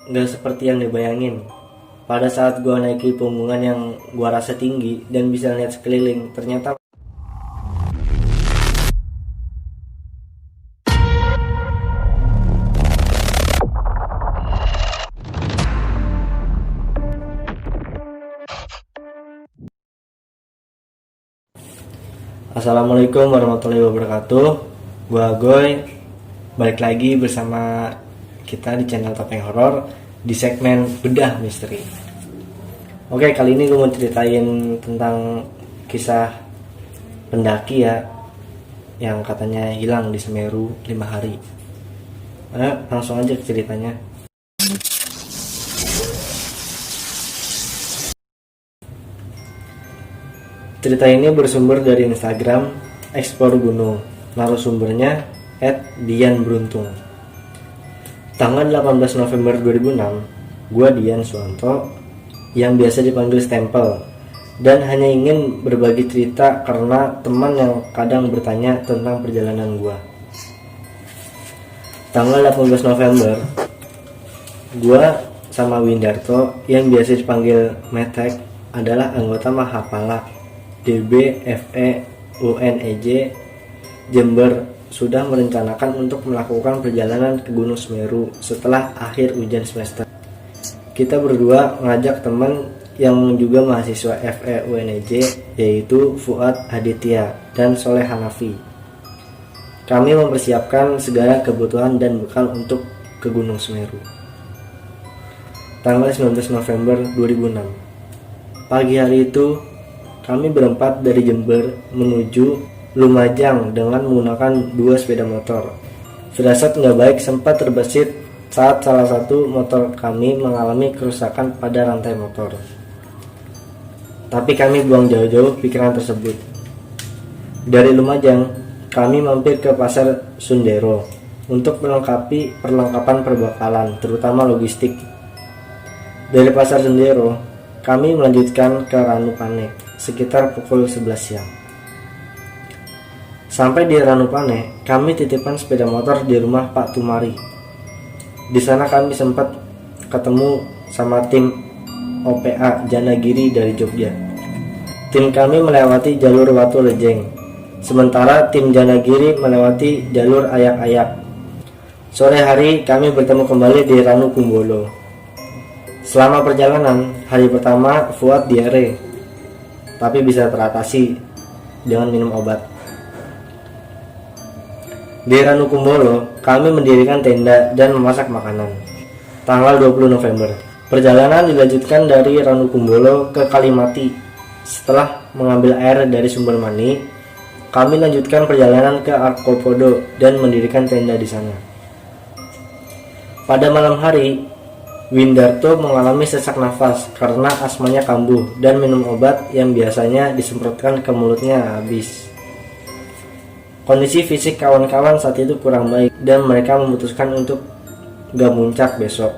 nggak seperti yang dibayangin. Pada saat gua naiki punggungan yang gua rasa tinggi dan bisa lihat sekeliling, ternyata Assalamualaikum warahmatullahi wabarakatuh. Gua Goy, balik lagi bersama kita di channel Topeng Horor di segmen Bedah Misteri. Oke, kali ini gue mau ceritain tentang kisah pendaki ya yang katanya hilang di Semeru 5 hari. Langsung aja ke ceritanya. Cerita ini bersumber dari Instagram Explore Gunung. Narasumbernya @dianberuntung. Tanggal 18 November 2006, gua Dian Suwanto yang biasa dipanggil Stempel, dan hanya ingin berbagi cerita karena teman yang kadang bertanya tentang perjalanan gua. Tanggal 18 November, gua sama Windarto yang biasa dipanggil Metek adalah anggota Mahapala DB FE UNEJ Jember sudah merencanakan untuk melakukan perjalanan ke Gunung Semeru setelah akhir ujian semester. Kita berdua ngajak teman yang juga mahasiswa FE UNEJ yaitu Fuad Aditya dan Soleh Hanafi. Kami mempersiapkan segala kebutuhan dan bekal untuk ke Gunung Semeru. Tanggal 19 November 2006. Pagi hari itu kami berempat dari Jember menuju Lumajang dengan menggunakan 2 sepeda motor. Firasat nggak baik sempat terbesit saat salah satu motor kami mengalami kerusakan pada rantai motor. Tapi kami buang jauh-jauh pikiran tersebut. Dari Lumajang, kami mampir ke Pasar Sundero untuk melengkapi perlengkapan perbekalan, terutama logistik. Dari Pasar Sundero, kami melanjutkan ke Ranupane sekitar pukul 11 siang. Sampai di Ranupane, kami titipkan sepeda motor di rumah Pak Tumari. Di sana kami sempat ketemu sama tim OPA Janagiri dari Jogja. Tim kami melewati jalur Watu Lejeng, sementara tim Janagiri melewati jalur Ayak-Ayak. Sore hari kami bertemu kembali di Ranukumbolo. Selama perjalanan, hari pertama Fuad diare, tapi bisa teratasi dengan minum obat. Di Ranukumbolo, kami mendirikan tenda dan memasak makanan. Tanggal 20 November, perjalanan dilanjutkan dari Ranukumbolo ke Kalimati. Setelah mengambil air dari sumber mani, kami lanjutkan perjalanan ke Arkopodo dan mendirikan tenda di sana. Pada malam hari, Windarto mengalami sesak nafas karena asmanya kambuh dan minum obat yang biasanya disemprotkan ke mulutnya habis. Kondisi fisik kawan-kawan saat itu kurang baik dan mereka memutuskan untuk gak muncak besok.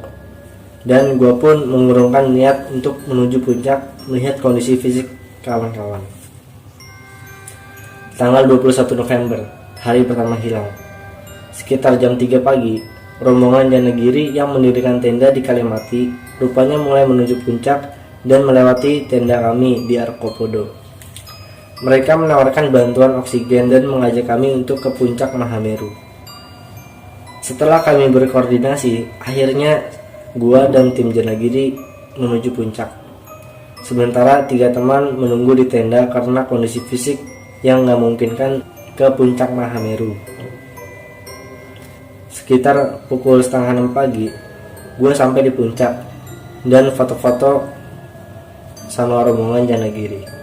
Dan gue pun mengurungkan niat untuk menuju puncak melihat kondisi fisik kawan-kawan. Tanggal 21 November, hari pertama hilang. Sekitar jam 3 pagi, rombongan Janagiri yang mendirikan tenda di Kalimati rupanya mulai menuju puncak dan melewati tenda kami di Arkopodo. Mereka menawarkan bantuan oksigen dan mengajak kami untuk ke puncak Mahameru. Setelah kami berkoordinasi, akhirnya gua dan tim Janagiri menuju puncak. Sementara 3 teman menunggu di tenda karena kondisi fisik yang gak memungkinkan ke puncak Mahameru. Sekitar pukul 5:30 pagi, gue sampai di puncak dan foto-foto sama rombongan Janagiri.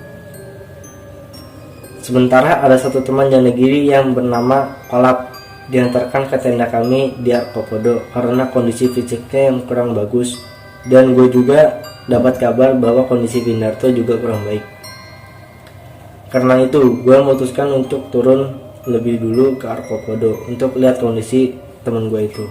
Sementara ada satu teman Janagiri yang bernama Kolap diantarkan ke tenda kami di Arkopodo karena kondisi fisiknya yang kurang bagus, dan gue juga dapat kabar bahwa kondisi Windarto juga kurang baik. Karena itu, gue memutuskan untuk turun lebih dulu ke Arkopodo untuk lihat kondisi teman gue itu.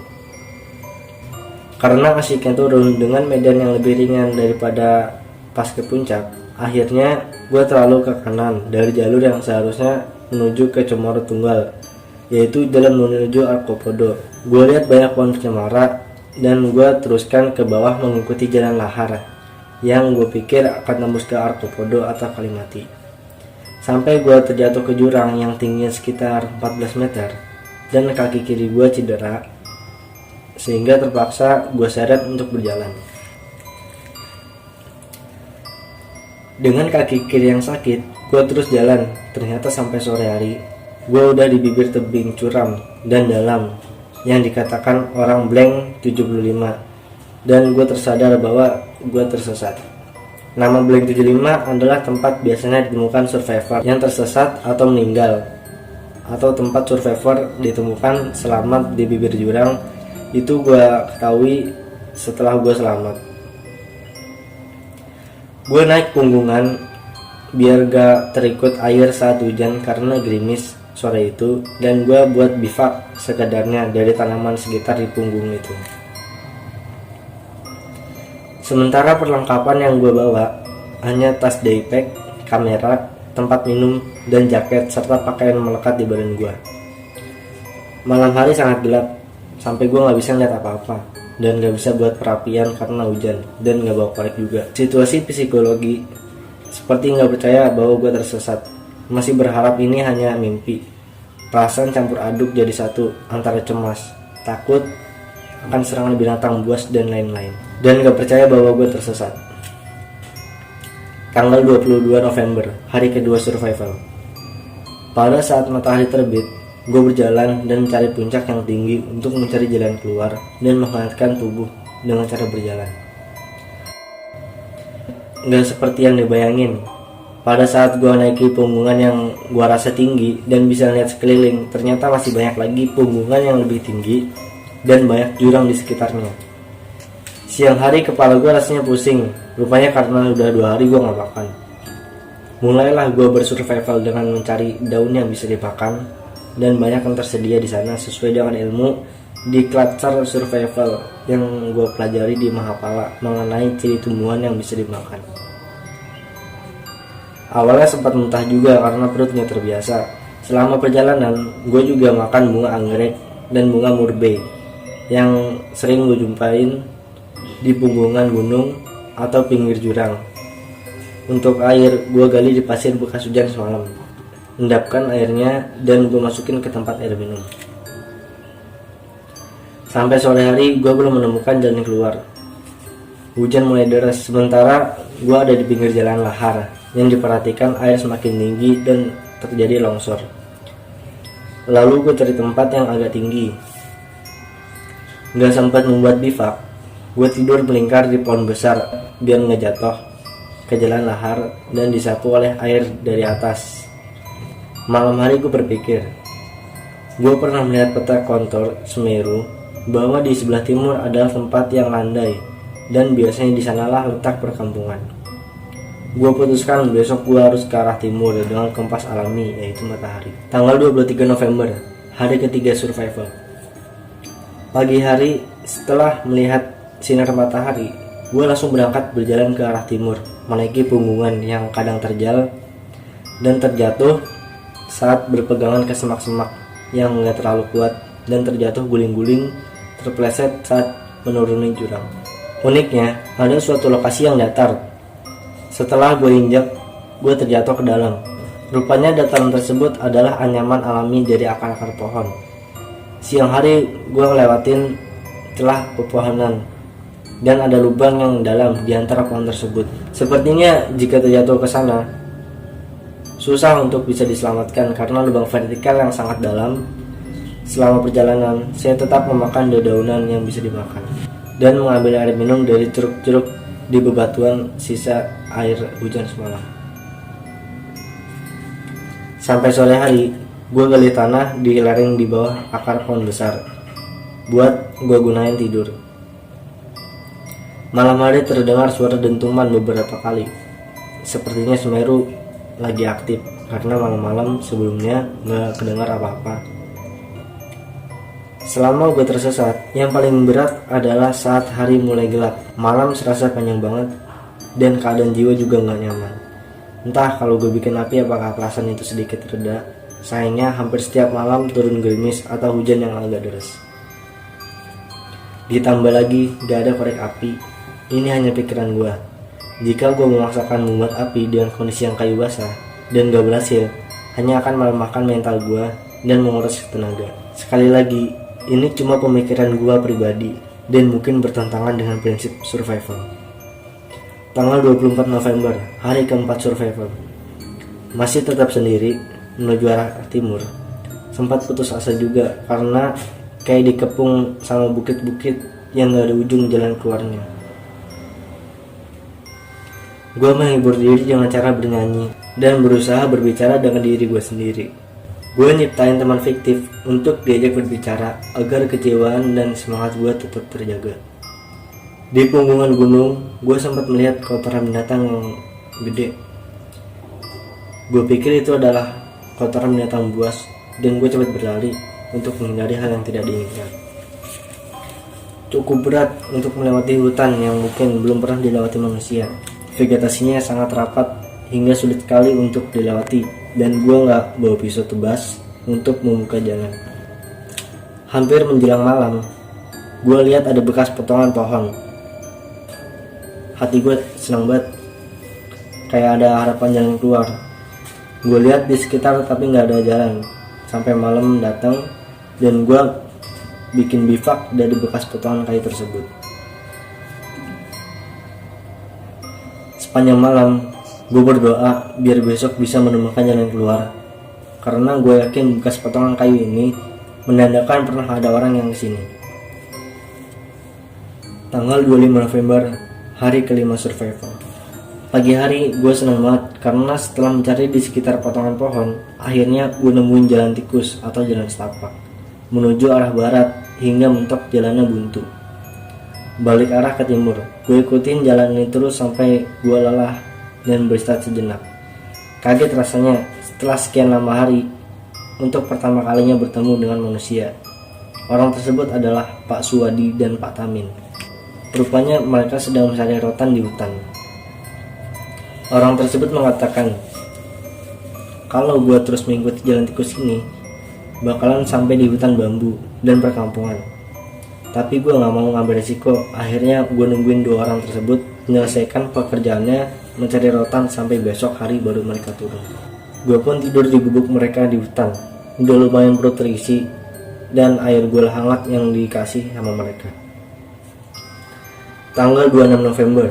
Karena asiknya turun dengan medan yang lebih ringan daripada pas ke puncak, akhirnya gue terlalu ke kanan dari jalur yang seharusnya menuju ke Cemoro Tunggal, yaitu jalan menuju Arkopodo. Gue lihat banyak pohon cemara dan gue teruskan ke bawah mengikuti jalan lahar yang gue pikir akan tembus ke Artopodo atau Kalimati. Sampai gue terjatuh ke jurang yang tingginya sekitar 14 meter dan kaki kiri gue cedera, sehingga terpaksa gue seret untuk berjalan. Dengan kaki kiri yang sakit, gue terus jalan. Ternyata sampai sore hari, gue udah di bibir tebing curam dan dalam yang dikatakan orang blank 75, dan gue tersadar bahwa gue tersesat. Nama blank 75 adalah tempat biasanya ditemukan survivor yang tersesat atau meninggal, atau tempat survivor ditemukan selamat di bibir jurang. Itu gue ketahui setelah gue selamat. Gue naik punggungan biar gak terikut air saat hujan karena gerimis sore itu, dan gue buat bivak sekedarnya dari tanaman sekitar di punggung itu. Sementara perlengkapan yang gue bawa hanya tas daypack, kamera, tempat minum, dan jaket, serta pakaian melekat di badan gue. Malam hari sangat gelap, sampai gue gak bisa lihat apa-apa, dan gak bisa buat perapian karena hujan, dan gak bawa korek juga. Situasi psikologi seperti gak percaya bahwa gue tersesat, masih berharap ini hanya mimpi. Perasaan campur aduk jadi satu antara cemas, takut akan serangan binatang buas dan lain-lain, dan gak percaya bahwa gue tersesat. Tanggal 22 November, hari kedua survival. Pada saat matahari terbit, gue berjalan dan mencari puncak yang tinggi untuk mencari jalan keluar dan menghangatkan tubuh dengan cara berjalan. Gak seperti yang dibayangin. Pada saat gue naiki punggungan yang gue rasa tinggi dan bisa lihat sekeliling, ternyata masih banyak lagi punggungan yang lebih tinggi dan banyak jurang di sekitarnya. Siang hari kepala gue rasanya pusing, rupanya karena udah 2 hari gue gak makan. Mulailah gue bersurvival dengan mencari daun yang bisa dimakan, dan banyak yang tersedia di sana sesuai dengan ilmu di Cluster Survival yang gue pelajari di Mahapala mengenai ciri tumbuhan yang bisa dimakan. Awalnya sempat muntah juga karena perutnya terbiasa. Selama perjalanan, gue juga makan bunga anggrek dan bunga murbei yang sering gue jumpain di punggungan gunung atau pinggir jurang. Untuk air, gue gali di pasir bekas hujan semalam. Endapkan airnya dan gue masukin ke tempat air minum. Sampai sore hari, gue belum menemukan jalan keluar. Hujan mulai deras, sementara gue ada di pinggir jalan lahar yang diperhatikan air semakin tinggi dan terjadi longsor. Lalu gue cari tempat yang agak tinggi. Gak sempat membuat bivak, gue tidur melingkar di pohon besar biar nggak jatuh ke jalan lahar dan disapu oleh air dari atas. Malam hari gue berpikir, gue pernah melihat peta kontur Semeru bahwa di sebelah timur adalah tempat yang landai dan biasanya di sanalah letak perkampungan. Gue putuskan besok gue harus ke arah timur dengan kompas alami, yaitu matahari. Tanggal 23 November, hari ketiga survival. Pagi hari setelah melihat sinar matahari, gue langsung berangkat berjalan ke arah timur, menaiki punggungan yang kadang terjal dan terjatuh saat berpegangan ke semak-semak yang gak terlalu kuat, dan terjatuh guling-guling terpleset saat menuruni jurang. Uniknya, ada suatu lokasi yang datar. Setelah gue injak, gue terjatuh ke dalam. Rupanya dataran tersebut adalah anyaman alami dari akar-akar pohon. Siang hari gue lewatin celah pepohonan dan ada lubang yang dalam di antara pohon tersebut. Sepertinya jika terjatuh ke sana, susah untuk bisa diselamatkan karena lubang vertikal yang sangat dalam. Selama perjalanan, saya tetap memakan dedaunan yang bisa dimakan dan mengambil air minum dari curug-curug di bebatuan sisa air hujan semalam. Sampai sore hari, gue gali tanah di lereng di bawah akar pohon besar buat gue gunain tidur. Malam hari terdengar suara dentuman beberapa kali. Sepertinya Semeru lagi aktif karena malam-malam sebelumnya gak kedengar apa-apa. Selama gue tersesat, yang paling berat adalah saat hari mulai gelap. Malam serasa panjang banget dan keadaan jiwa juga gak nyaman. Entah kalau gue bikin api apakah perasaan itu sedikit reda. Sayangnya hampir setiap malam turun gerimis atau hujan yang agak deras. Ditambah lagi gak ada korek api. Ini hanya pikiran gue. Jika gue memaksakan membuat api dengan kondisi yang kayu basah dan gak berhasil, hanya akan melemahkan mental gue dan menguras tenaga. Sekali lagi, ini cuma pemikiran gue pribadi dan mungkin bertentangan dengan prinsip survival. Tanggal 24 November, hari keempat survival. Masih tetap sendiri menuju arah timur. Sempat putus asa juga karena kayak dikepung sama bukit-bukit yang gak ada ujung jalan keluarnya. Gue menghibur diri dengan cara bernyanyi dan berusaha berbicara dengan diri gue sendiri. Gue nyiptain teman fiktif untuk diajak berbicara agar kecewaan dan semangat gue tetap terjaga. Di punggungan gunung, gue sempat melihat kotoran binatang yang gede. Gue pikir itu adalah kotoran binatang buas dan gue cepat berlari untuk menghindari hal yang tidak diinginkan. Cukup berat untuk melewati hutan yang mungkin belum pernah dilewati manusia. Vegetasinya sangat rapat hingga sulit sekali untuk dilewati, dan gue gak bawa pisau tebas untuk membuka jalan. Hampir menjelang malam, gue lihat ada bekas potongan pohon. Hati gue senang banget, kayak ada harapan jalan keluar. Gue lihat di sekitar tapi gak ada jalan. Sampai malam datang dan gue bikin bivak dari bekas potongan kayu tersebut. Sepanjang malam, gue berdoa biar besok bisa menemukan jalan keluar. Karena gue yakin bekas potongan kayu ini menandakan pernah ada orang yang kesini. Tanggal 25 November, hari kelima survival. Pagi hari gue senang banget karena setelah mencari di sekitar potongan pohon, akhirnya gue nemuin jalan tikus atau jalan setapak menuju arah barat hingga mentok jalannya buntu. Balik arah ke timur, gue ikutin jalan ini terus sampai gue lelah dan beristirahat sejenak. Kaget rasanya setelah sekian lama hari untuk pertama kalinya bertemu dengan manusia. Orang tersebut adalah Pak Suwadi dan Pak Tamin. Rupanya mereka sedang mencari rotan di hutan. Orang tersebut mengatakan, kalau gue terus mengikuti jalan tikus ini, bakalan sampai di hutan bambu dan perkampungan. Tapi gue gak mau ngambil resiko. Akhirnya gue nungguin dua orang tersebut menyelesaikan pekerjaannya mencari rotan sampai besok hari baru mereka turun. Gue pun tidur di gubuk mereka di hutan. Udah lumayan perut terisi dan air gula hangat yang dikasih sama mereka. Tanggal 26 November.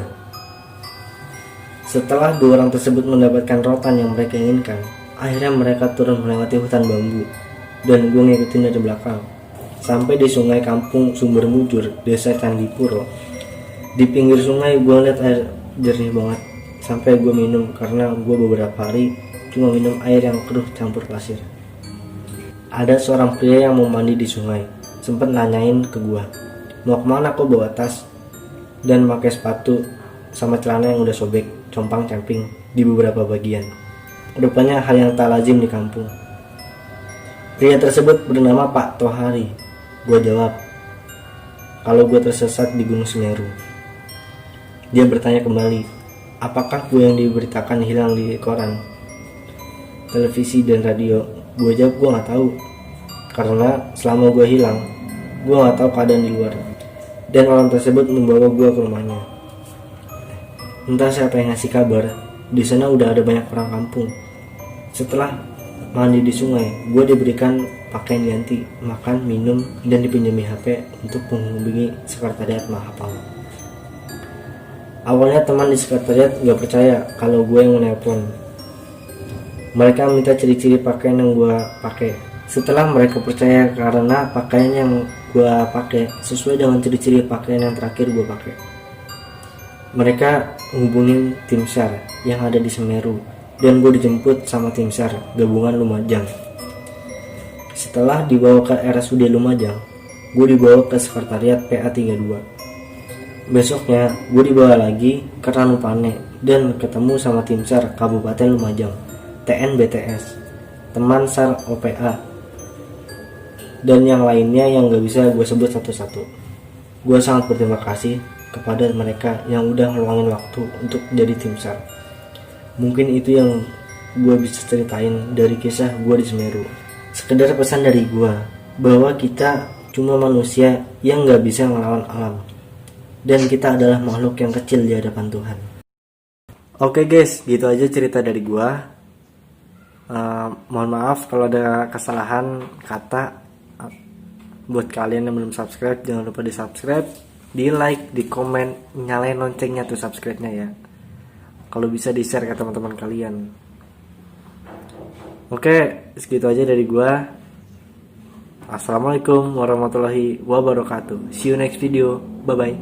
Setelah dua orang tersebut mendapatkan rotan yang mereka inginkan, akhirnya mereka turun melewati hutan bambu dan gue ngikutin dari belakang sampai di sungai kampung Sumber Mujur, desa Candipuro. Di pinggir sungai gue lihat air jernih banget sampai gue minum karena gue beberapa hari cuma minum air yang keruh campur pasir. Ada seorang pria yang mau mandi di sungai, sempat nanyain ke gue, mau kemana kok bawa tas dan pakai sepatu sama celana yang udah sobek, compang-camping di beberapa bagian. Rupanya hal yang tak lazim di kampung. Pria tersebut bernama Pak Tohari. Gue jawab, kalau gue tersesat di Gunung Semeru. Dia bertanya kembali, apakah gue yang diberitakan hilang di koran, televisi dan radio? Gue jawab gue gak tahu, karena selama gue hilang, gue gak tahu keadaan di luar. Dan orang tersebut membawa gue ke rumahnya. Entah siapa yang ngasih kabar, di sana udah ada banyak orang kampung. Setelah mandi di sungai, gue diberikan pakaian ganti, makan, minum, dan dipinjami HP untuk menghubungi sekretariat Mahapala. Awalnya teman di sekretariat gak percaya kalau gue yang menelpon. Mereka minta ciri-ciri pakaian yang gue pakai. Setelah mereka percaya karena pakaian yang gue pakai sesuai dengan ciri-ciri pakaian yang terakhir gue pakai, mereka hubungin tim SAR yang ada di Semeru dan gue dijemput sama tim SAR gabungan Lumajang. Setelah dibawa ke RSUD Lumajang, gue dibawa ke sekretariat PA32. Besoknya gue dibawa lagi ke Ranupane dan ketemu sama tim SAR Kabupaten Lumajang, TNBTS, teman SAR OPA, dan yang lainnya yang gak bisa gue sebut satu-satu. Gue sangat berterima kasih kepada mereka yang udah ngeluangin waktu untuk jadi tim SAR. Mungkin itu yang gue bisa ceritain dari kisah gue di Semeru. Sekedar pesan dari gue bahwa kita cuma manusia yang gak bisa ngelawan alam. Dan kita adalah makhluk yang kecil di hadapan Tuhan. Oke guys, gitu aja cerita dari gua. Mohon maaf kalau ada kesalahan kata. Buat kalian yang belum subscribe, jangan lupa di subscribe, di like, di komen, nyalain loncengnya tuh subscribe-nya ya. Kalau bisa di share ke teman-teman kalian. Oke, segitu aja dari gua. Assalamualaikum warahmatullahi wabarakatuh. See you next video. Bye bye.